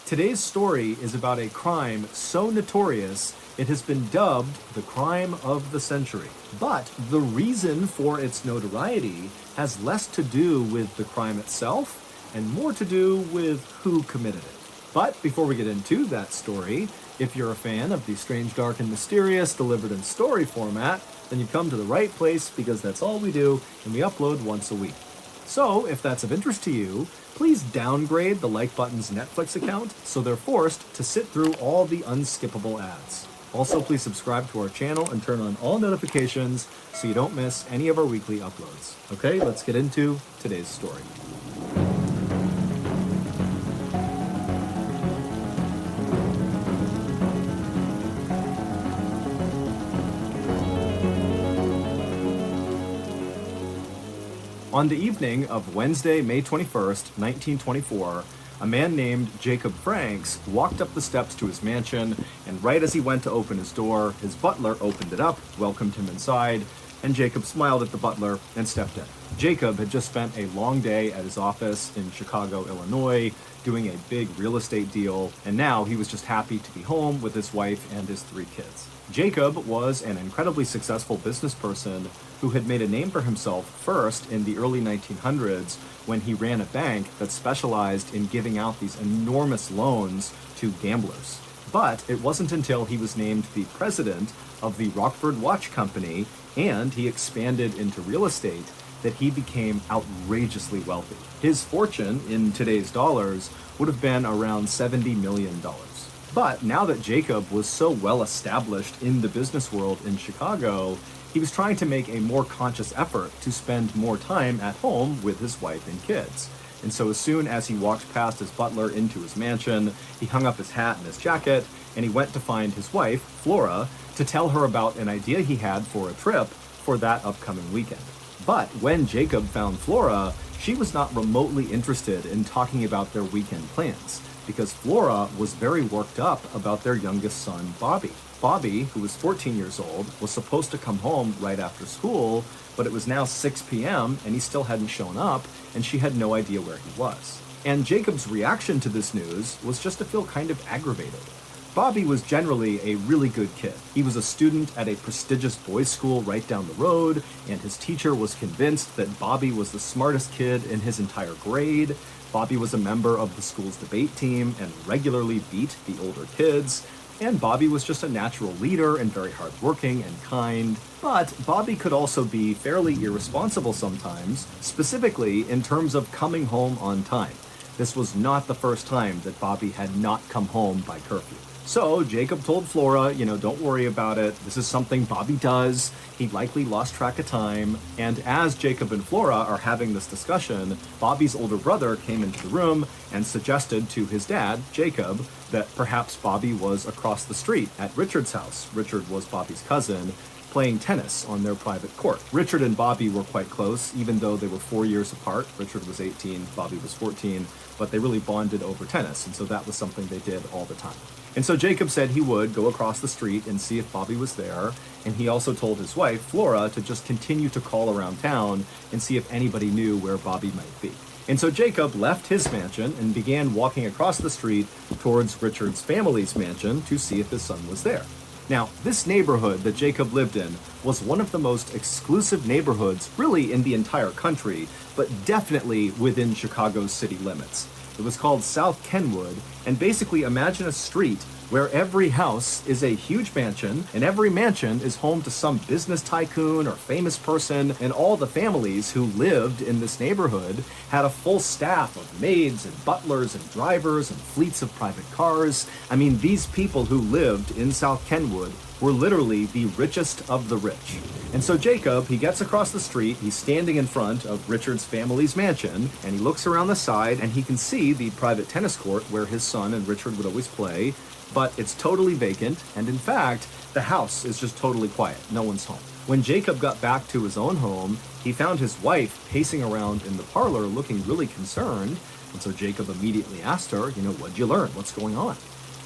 Today's story is about a crime so notorious it has been dubbed the crime of the century. But the reason for its notoriety has less to do with the crime itself and more to do with who committed it. But before we get into that story, if you're a fan of the strange, dark, and mysterious delivered in story format, then you've come to the right place because that's all we do and we upload once a week. So, if that's of interest to you, please downgrade the Like Button's Netflix account so they're forced to sit through all the unskippable ads. Also, please subscribe to our channel and turn on all notifications so you don't miss any of our weekly uploads. Okay, let's get into today's story. On the evening of Wednesday, May 21st, 1924, a man named Jacob Franks walked up the steps to his mansion, and right as he went to open his door, his butler opened it up, welcomed him inside, and Jacob smiled at the butler and stepped in. Jacob had just spent a long day at his office in Chicago, Illinois, doing a big real estate deal, and now he was just happy to be home with his wife and his 3 kids. Jacob was an incredibly successful business person who had made a name for himself first in the early 1900s when he ran a bank that specialized in giving out these enormous loans to gamblers. But it wasn't until he was named the president of the Rockford Watch Company and he expanded into real estate that he became outrageously wealthy. His fortune in today's dollars would have been around $70 million. But now that Jacob was so well established in the business world in Chicago, he was trying to make a more conscious effort to spend more time at home with his wife and kids. And so as soon as he walked past his butler into his mansion, he hung up his hat and his jacket, and he went to find his wife, Flora, to tell her about an idea he had for a trip for that upcoming weekend. But when Jacob found Flora, she was not remotely interested in talking about their weekend plans, because Flora was very worked up about their youngest son, Bobby. Bobby, who was 14 years old, was supposed to come home right after school, but it was now 6 p.m. and he still hadn't shown up, and she had no idea where he was. And Jacob's reaction to this news was just to feel kind of aggravated. Bobby was generally a really good kid. He was a student at a prestigious boys' school right down the road, and his teacher was convinced that Bobby was the smartest kid in his entire grade. Bobby was a member of the school's debate team and regularly beat the older kids. And Bobby was just a natural leader and very hardworking and kind. But Bobby could also be fairly irresponsible sometimes, specifically in terms of coming home on time. This was not the first time that Bobby had not come home by curfew. So Jacob told Flora, don't worry about it. This is something Bobby does. He likely lost track of time. And as Jacob and Flora are having this discussion, Bobby's older brother came into the room and suggested to his dad, Jacob, that perhaps Bobby was across the street at Richard's house. Richard was Bobby's cousin, playing tennis on their private court. Richard and Bobby were quite close, even though they were 4 years apart. Richard was 18, Bobby was 14, but they really bonded over tennis, and so that was something they did all the time. And so Jacob said he would go across the street and see if Bobby was there, and he also told his wife, Flora, to just continue to call around town and see if anybody knew where Bobby might be. And so Jacob left his mansion and began walking across the street towards Richard's family's mansion to see if his son was there. Now, this neighborhood that Jacob lived in was one of the most exclusive neighborhoods really in the entire country, but definitely within Chicago's city limits. It was called South Kenwood, and basically imagine a street where every house is a huge mansion, and every mansion is home to some business tycoon or famous person, and all the families who lived in this neighborhood had a full staff of maids and butlers and drivers and fleets of private cars. I mean, these people who lived in South Kenwood were literally the richest of the rich. And so Jacob, he gets across the street, he's standing in front of Richard's family's mansion, and he looks around the side and he can see the private tennis court where his son and Richard would always play, but it's totally vacant, and in fact, the house is just totally quiet. No one's home. When Jacob got back to his own home, he found his wife pacing around in the parlor looking really concerned, and so Jacob immediately asked her, what'd you learn? What's going on?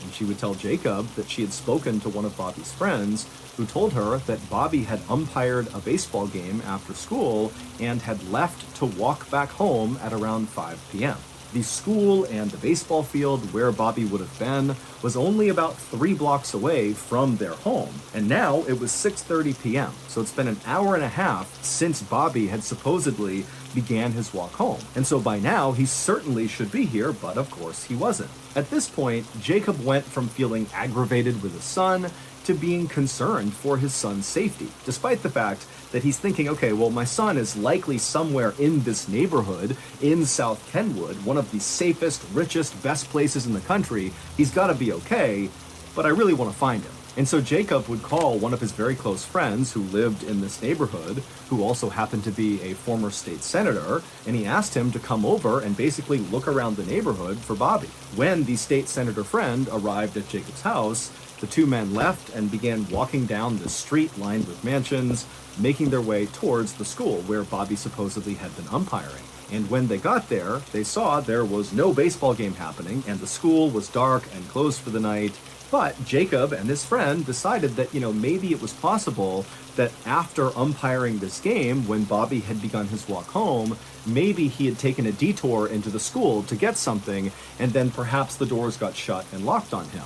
And she would tell Jacob that she had spoken to one of Bobby's friends who told her that Bobby had umpired a baseball game after school and had left to walk back home at around 5 p.m. The school and the baseball field where Bobby would have been was only about 3 blocks away from their home. And now it was 6:30 p.m., so it's been an hour and a half since Bobby had supposedly began his walk home. And so by now, he certainly should be here, but of course he wasn't. At this point, Jacob went from feeling aggravated with his son to being concerned for his son's safety, despite the fact that he's thinking, okay, well, my son is likely somewhere in this neighborhood in South Kenwood, one of the safest, richest, best places in the country. He's got to be okay, but I really want to find him. And so Jacob would call one of his very close friends who lived in this neighborhood, who also happened to be a former state senator, and he asked him to come over and basically look around the neighborhood for Bobby. When the state senator friend arrived at Jacob's house, the two men left and began walking down the street lined with mansions, making their way towards the school where Bobby supposedly had been umpiring. And when they got there, they saw there was no baseball game happening, and the school was dark and closed for the night. But Jacob and his friend decided that, maybe it was possible that after umpiring this game, when Bobby had begun his walk home, maybe he had taken a detour into the school to get something, and then perhaps the doors got shut and locked on him.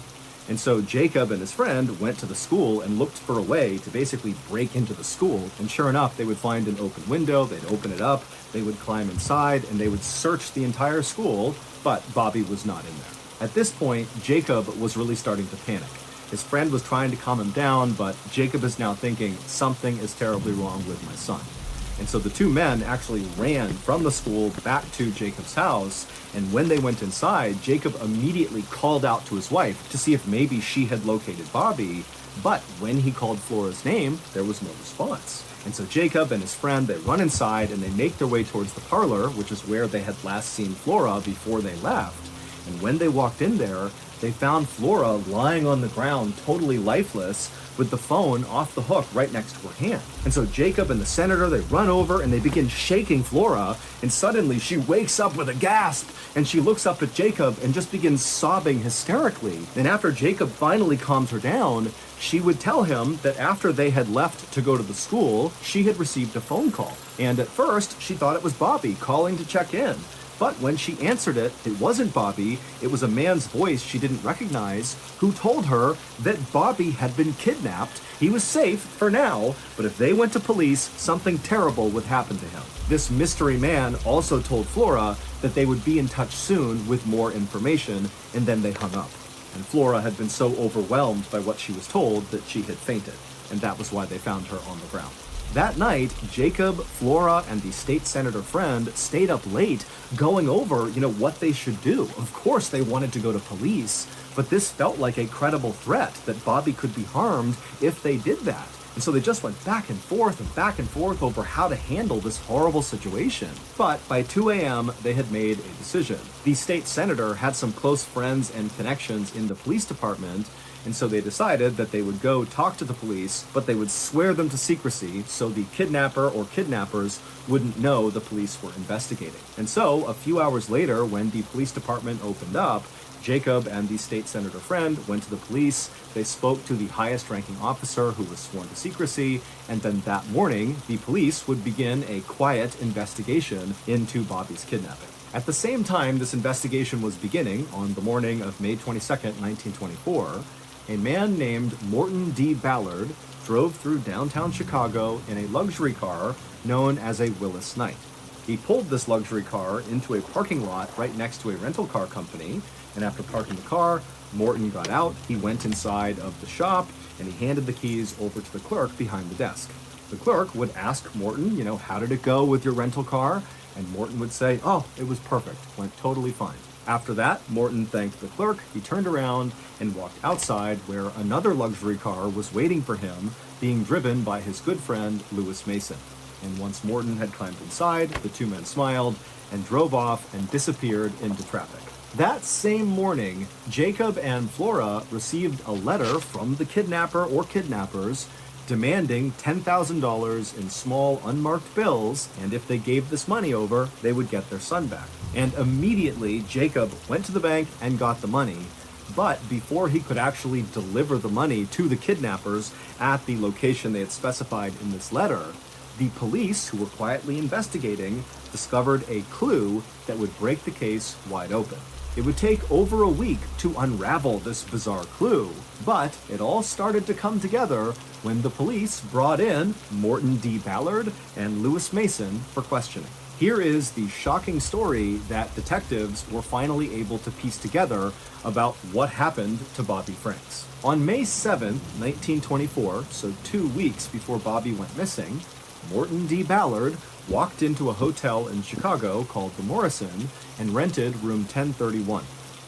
And so Jacob and his friend went to the school and looked for a way to basically break into the school. And sure enough, they would find an open window, they'd open it up, they would climb inside, and they would search the entire school, but Bobby was not in there. At this point, Jacob was really starting to panic. His friend was trying to calm him down, but Jacob is now thinking, something is terribly wrong with my son. And so the two men actually ran from the school back to Jacob's house, and when they went inside, Jacob immediately called out to his wife to see if maybe she had located Bobby, but when he called Flora's name, there was no response. And so Jacob and his friend, they run inside and they make their way towards the parlor, which is where they had last seen Flora before they left. And when they walked in there, they found Flora lying on the ground, totally lifeless, with the phone off the hook right next to her hand. And so Jacob and the senator, they run over and they begin shaking Flora, and suddenly she wakes up with a gasp, and she looks up at Jacob and just begins sobbing hysterically. And after Jacob finally calms her down, she would tell him that after they had left to go to the school, she had received a phone call. And at first, she thought it was Bobby calling to check in. But when she answered it, it wasn't Bobby, it was a man's voice she didn't recognize, who told her that Bobby had been kidnapped. He was safe for now, but if they went to police, something terrible would happen to him. This mystery man also told Flora that they would be in touch soon with more information, and then they hung up. And Flora had been so overwhelmed by what she was told that she had fainted, and that was why they found her on the ground. That night, Jacob, Flora, and the state senator friend stayed up late going over, what they should do. Of course, they wanted to go to police, but this felt like a credible threat that Bobby could be harmed if they did that. And so they just went back and forth over how to handle this horrible situation. But by 2 a.m., they had made a decision. The state senator had some close friends and connections in the police department, and so they decided that they would go talk to the police, but they would swear them to secrecy so the kidnapper or kidnappers wouldn't know the police were investigating. And so, a few hours later, when the police department opened up, Jacob and the state senator friend went to the police. They spoke to the highest ranking officer who was sworn to secrecy, and then that morning, the police would begin a quiet investigation into Bobby's kidnapping. At the same time this investigation was beginning, on the morning of May 22nd, 1924, a man named Morton D. Ballard drove through downtown Chicago in a luxury car known as a Willis Knight. He pulled this luxury car into a parking lot right next to a rental car company, and after parking the car, Morton got out, he went inside of the shop, and he handed the keys over to the clerk behind the desk. The clerk would ask Morton, how did it go with your rental car? And Morton would say, oh, it was perfect, went totally fine. After that, Morton thanked the clerk, he turned around and walked outside where another luxury car was waiting for him, being driven by his good friend, Lewis Mason. And once Morton had climbed inside, the two men smiled and drove off and disappeared into traffic. That same morning, Jacob and Flora received a letter from the kidnapper or kidnappers demanding $10,000 in small unmarked bills, and if they gave this money over, they would get their son back. And immediately, Jacob went to the bank and got the money, but before he could actually deliver the money to the kidnappers at the location they had specified in this letter, The police, who were quietly investigating, discovered a clue that would break the case wide open. It would take over a week to unravel this bizarre clue, but it all started to come together when the police brought in Morton D. Ballard and Lewis Mason for questioning. Here is the shocking story that detectives were finally able to piece together about what happened to Bobby Franks. On May 7, 1924, so 2 weeks before Bobby went missing, Morton D. Ballard walked into a hotel in Chicago called the Morrison and rented room 1031.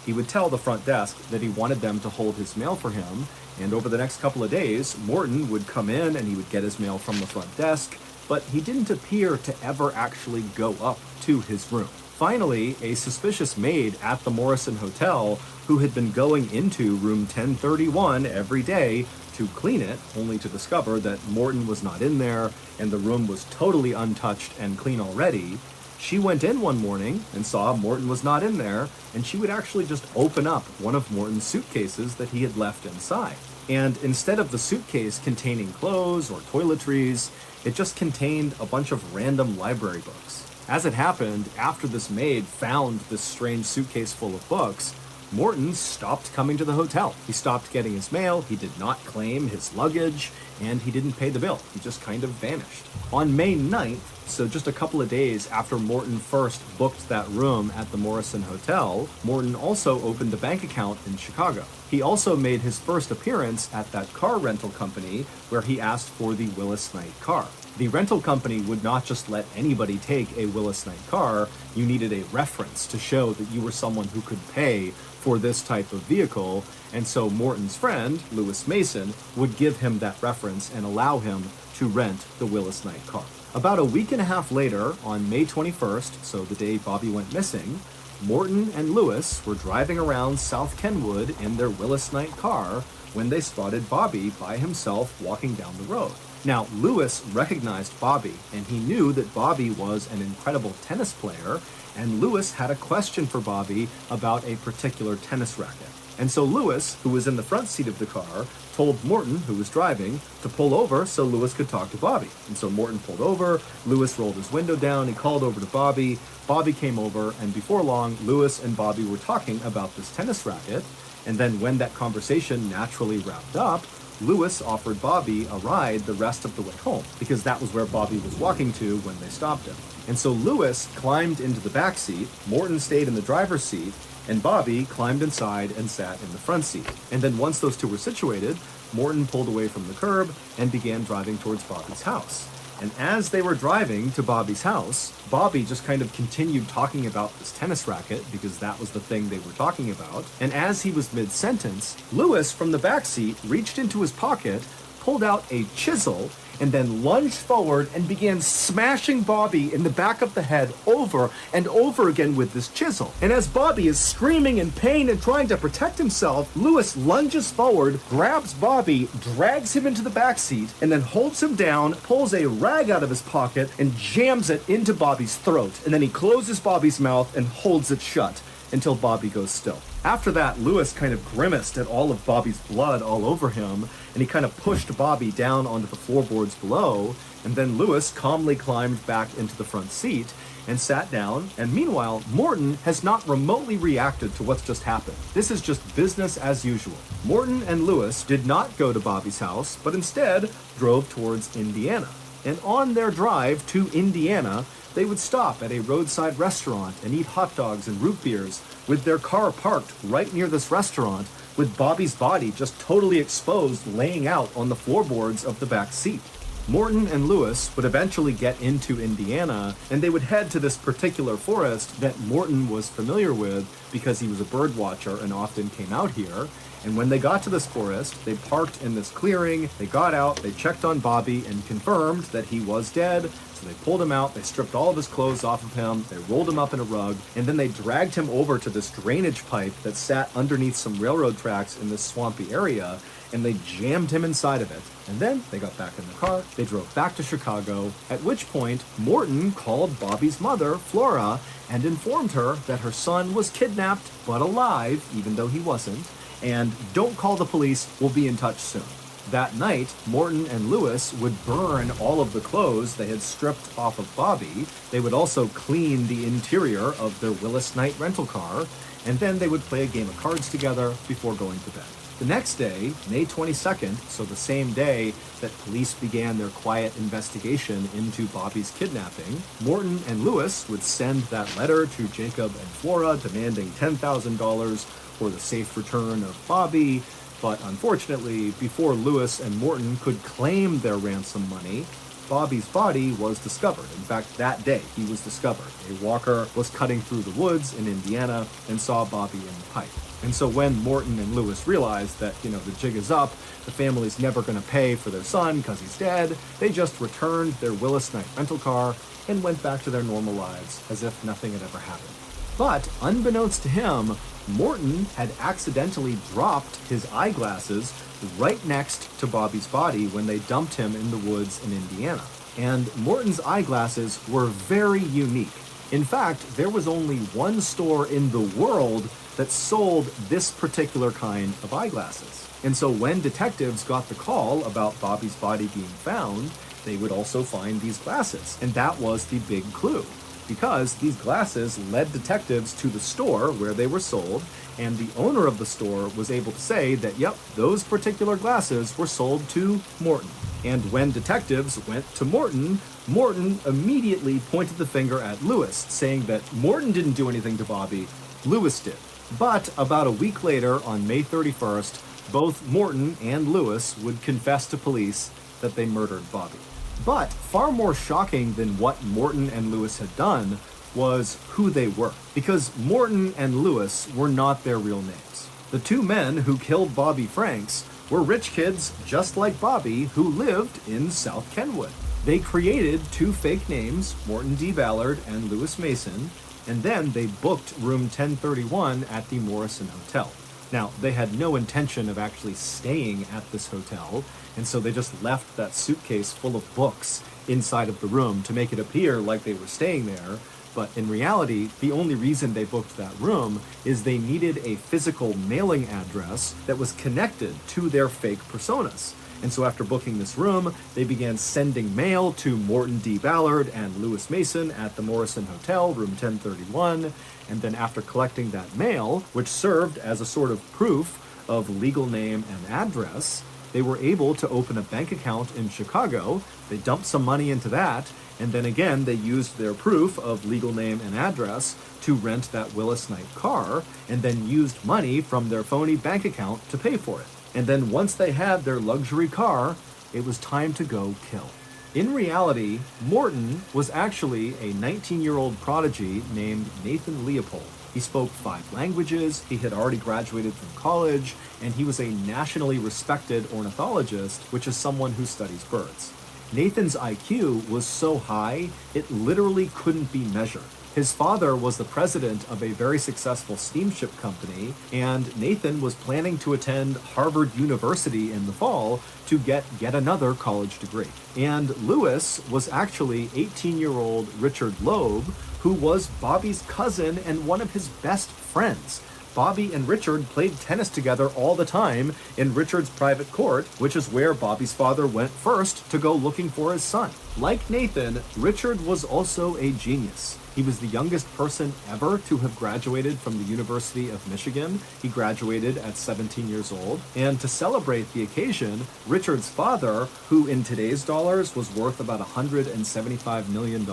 He would tell the front desk that he wanted them to hold his mail for him, and over the next couple of days, Morton would come in and he would get his mail from the front desk, but he didn't appear to ever actually go up to his room. Finally, a suspicious maid at the Morrison Hotel, who had been going into room 1031 every day to clean it, only to discover that Morton was not in there and the room was totally untouched and clean already, she went in one morning and saw Morton was not in there, and she would actually just open up one of Morton's suitcases that he had left inside. And instead of the suitcase containing clothes or toiletries, it just contained a bunch of random library books. As it happened, after this maid found this strange suitcase full of books, Morton stopped coming to the hotel. He stopped getting his mail, he did not claim his luggage, and he didn't pay the bill. He just kind of vanished. On May 9th, so just a couple of days after Morton first booked that room at the Morrison Hotel, Morton also opened a bank account in Chicago. He also made his first appearance at that car rental company where he asked for the Willis Knight car. The rental company would not just let anybody take a Willis Knight car. You needed a reference to show that you were someone who could pay for this type of vehicle, and so Morton's friend, Lewis Mason, would give him that reference and allow him to rent the Willis Knight car. About a week and a half later, on May 21st, so the day Bobby went missing, Morton and Lewis were driving around South Kenwood in their Willis Knight car when they spotted Bobby by himself walking down the road. Now, Lewis recognized Bobby, and he knew that Bobby was an incredible tennis player, and Lewis had a question for Bobby about a particular tennis racket. And so Lewis, who was in the front seat of the car, told Morton, who was driving, to pull over so Lewis could talk to Bobby. And so Morton pulled over, Lewis rolled his window down, he called over to Bobby, Bobby came over, and before long, Lewis and Bobby were talking about this tennis racket. And then when that conversation naturally wrapped up, Lewis offered Bobby a ride the rest of the way home, because that was where Bobby was walking to when they stopped him. And so Lewis climbed into the back seat, Morton stayed in the driver's seat, and Bobby climbed inside and sat in the front seat. And then once those two were situated, Morton pulled away from the curb and began driving towards Bobby's house. And as they were driving to Bobby's house, Bobby just kind of continued talking about this tennis racket because that was the thing they were talking about. And as he was mid-sentence, Lewis from the back seat reached into his pocket, pulled out a chisel, and then lunged forward and began smashing Bobby in the back of the head over and over again with this chisel. And as Bobby is screaming in pain and trying to protect himself, Lewis lunges forward, grabs Bobby, drags him into the back seat, and then holds him down, pulls a rag out of his pocket, and jams it into Bobby's throat. And then he closes Bobby's mouth and holds it shut until Bobby goes still. After that, Lewis kind of grimaced at all of Bobby's blood all over him, and he kind of pushed Bobby down onto the floorboards below, and then Lewis calmly climbed back into the front seat and sat down, and meanwhile, Morton has not remotely reacted to what's just happened. This is just business as usual. Morton and Lewis did not go to Bobby's house, but instead drove towards Indiana. And on their drive to Indiana, they would stop at a roadside restaurant and eat hot dogs and root beers with their car parked right near this restaurant with Bobby's body just totally exposed laying out on the floorboards of the back seat. Morton and Lewis would eventually get into Indiana, and they would head to this particular forest that Morton was familiar with because he was a bird watcher and often came out here. And when they got to this forest, they parked in this clearing, they got out, they checked on Bobby and confirmed that he was dead. So they pulled him out, they stripped all of his clothes off of him, they rolled him up in a rug, and then they dragged him over to this drainage pipe that sat underneath some railroad tracks in this swampy area, and they jammed him inside of it. And then they got back in the car, they drove back to Chicago, at which point Morton called Bobby's mother, Flora, and informed her that her son was kidnapped, but alive, even though he wasn't, and don't call the police, we'll be in touch soon. That night, Morton and Lewis would burn all of the clothes they had stripped off of Bobby. They would also clean the interior of their Willis Knight rental car, and then they would play a game of cards together before going to bed. The next day, May 22nd, so the same day that police began their quiet investigation into Bobby's kidnapping, Morton and Lewis would send that letter to Jacob and Flora demanding $10,000 for the safe return of Bobby. But unfortunately, before Lewis and Morton could claim their ransom money, Bobby's body was discovered. In fact, that day he was discovered. A walker was cutting through the woods in Indiana and saw Bobby in the pipe. And so when Morton and Lewis realized that, the jig is up, the family's never going to pay for their son because he's dead, they just returned their Willis Knight rental car and went back to their normal lives as if nothing had ever happened. But unbeknownst to him, Morton had accidentally dropped his eyeglasses right next to Bobby's body when they dumped him in the woods in Indiana. And Morton's eyeglasses were very unique. In fact, there was only one store in the world that sold this particular kind of eyeglasses. And so when detectives got the call about Bobby's body being found, they would also find these glasses. And that was the big clue, because these glasses led detectives to the store where they were sold, and the owner of the store was able to say that, yep, those particular glasses were sold to Morton. And when detectives went to Morton, Morton immediately pointed the finger at Lewis, saying that Morton didn't do anything to Bobby, Lewis did. But about a week later, on May 31st, both Morton and Lewis would confess to police that they murdered Bobby. But far more shocking than what Morton and Lewis had done was who they were, because Morton and Lewis were not their real names. The two men who killed Bobby Franks were rich kids just like Bobby who lived in South Kenwood. They created two fake names, Morton D. Ballard and Lewis Mason, and then they booked room 1031 at the Morrison Hotel. Now, they had no intention of actually staying at this hotel, and so they just left that suitcase full of books inside of the room to make it appear like they were staying there. But in reality, the only reason they booked that room is they needed a physical mailing address that was connected to their fake personas. And so after booking this room, they began sending mail to Morton D. Ballard and Lewis Mason at the Morrison Hotel, room 1031. And then after collecting that mail, which served as a sort of proof of legal name and address, they were able to open a bank account in Chicago. They dumped some money into that, and then again, they used their proof of legal name and address to rent that Willis Knight car, and then used money from their phony bank account to pay for it. And then once they had their luxury car, it was time to go kill. In reality, Morton was actually a 19-year-old prodigy named Nathan Leopold. He spoke 5 languages, he had already graduated from college, and he was a nationally respected ornithologist, which is someone who studies birds. Nathan's IQ was so high, it literally couldn't be measured. His father was the president of a very successful steamship company, and Nathan was planning to attend Harvard University in the fall to get yet another college degree. And Lewis was actually 18-year-old Richard Loeb, who was Bobby's cousin and one of his best friends. Bobby and Richard played tennis together all the time in Richard's private court, which is where Bobby's father went first to go looking for his son. Like Nathan, Richard was also a genius. He was the youngest person ever to have graduated from the University of Michigan. He graduated at 17 years old. And to celebrate the occasion, Richard's father, who in today's dollars was worth about $175 million,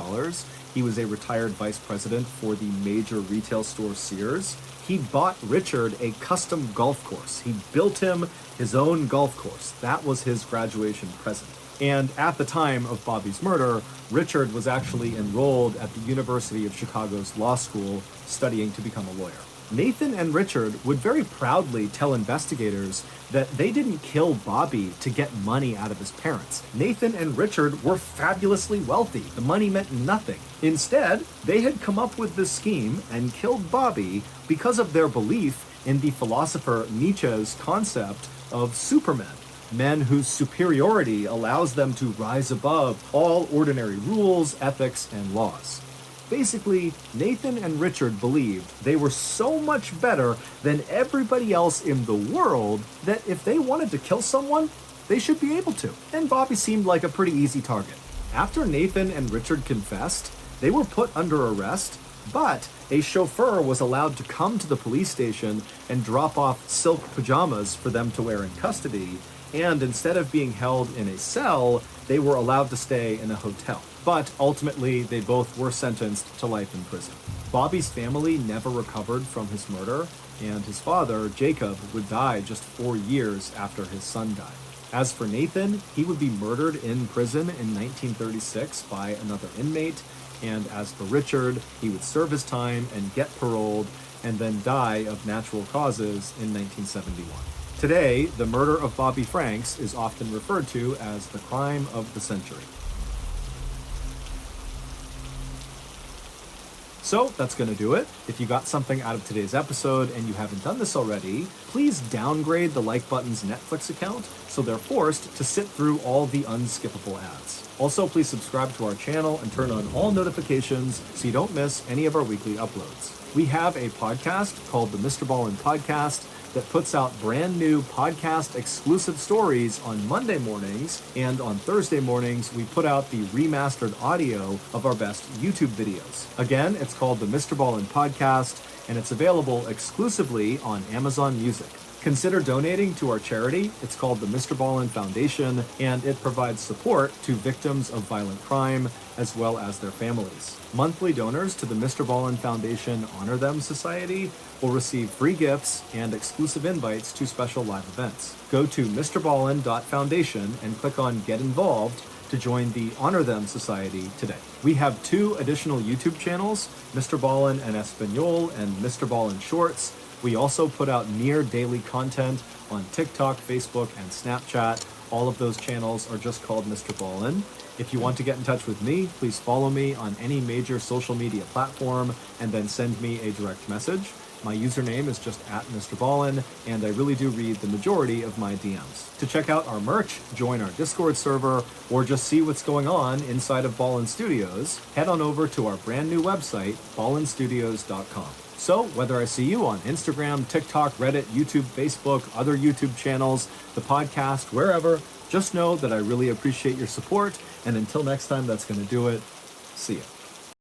he was a retired vice president for the major retail store Sears. He bought Richard a custom golf course. He built him his own golf course. That was his graduation present. And at the time of Bobby's murder, Richard was actually enrolled at the University of Chicago's law school studying to become a lawyer. Nathan and Richard would very proudly tell investigators that they didn't kill Bobby to get money out of his parents. Nathan and Richard were fabulously wealthy. The money meant nothing. Instead, they had come up with this scheme and killed Bobby because of their belief in the philosopher Nietzsche's concept of supermen. Men whose superiority allows them to rise above all ordinary rules, ethics, and laws. Basically, Nathan and Richard believed they were so much better than everybody else in the world that if they wanted to kill someone, They should be able to. And Bobby seemed like a pretty easy target. After Nathan and Richard confessed, they were put under arrest, but a chauffeur was allowed to come to the police station and drop off silk pajamas for them to wear in custody, and instead of being held in a cell, they were allowed to stay in a hotel. But ultimately, they both were sentenced to life in prison. Bobby's family never recovered from his murder, and his father, Jacob, would die just 4 years after his son died. As for Nathan, he would be murdered in prison in 1936 by another inmate, and as for Richard, he would serve his time and get paroled, and then die of natural causes in 1971. Today, the murder of Bobby Franks is often referred to as the crime of the century. So that's going to do it. If you got something out of today's episode and you haven't done this already, please downgrade the Like Button's Netflix account so they're forced to sit through all the unskippable ads. Also, please subscribe to our channel and turn on all notifications so you don't miss any of our weekly uploads. We have a podcast called the Mr. Ballin Podcast that puts out brand new podcast exclusive stories on Monday mornings, and on Thursday mornings we put out the remastered audio of our best YouTube videos. Again, it's called the Mr. Ballin Podcast, and it's available exclusively on Amazon Music. Consider donating to our charity. It's called the Mr. Ballin Foundation, and it provides support to victims of violent crime as well as their families. Monthly donors to the Mr. Ballin Foundation Honor Them Society will receive free gifts and exclusive invites to special live events. Go to mrballin.foundation and click on Get Involved to join the Honor Them Society today. We have 2 additional YouTube channels, Mr. Ballin en Espanol and Mr. Ballin Shorts. We also put out near daily content on TikTok, Facebook, and Snapchat. All of those channels are just called Mr. Ballin. If you want to get in touch with me, please follow me on any major social media platform and then send me a direct message. My username is just @Mr. Ballin, and I really do read the majority of my DMs. To check out our merch, join our Discord server, or just see what's going on inside of Ballin Studios, head on over to our brand new website, ballinstudios.com. So, whether I see you on Instagram, TikTok, Reddit, YouTube, Facebook, other YouTube channels, the podcast, wherever, just know that I really appreciate your support, and until next time, that's going to do it. See ya.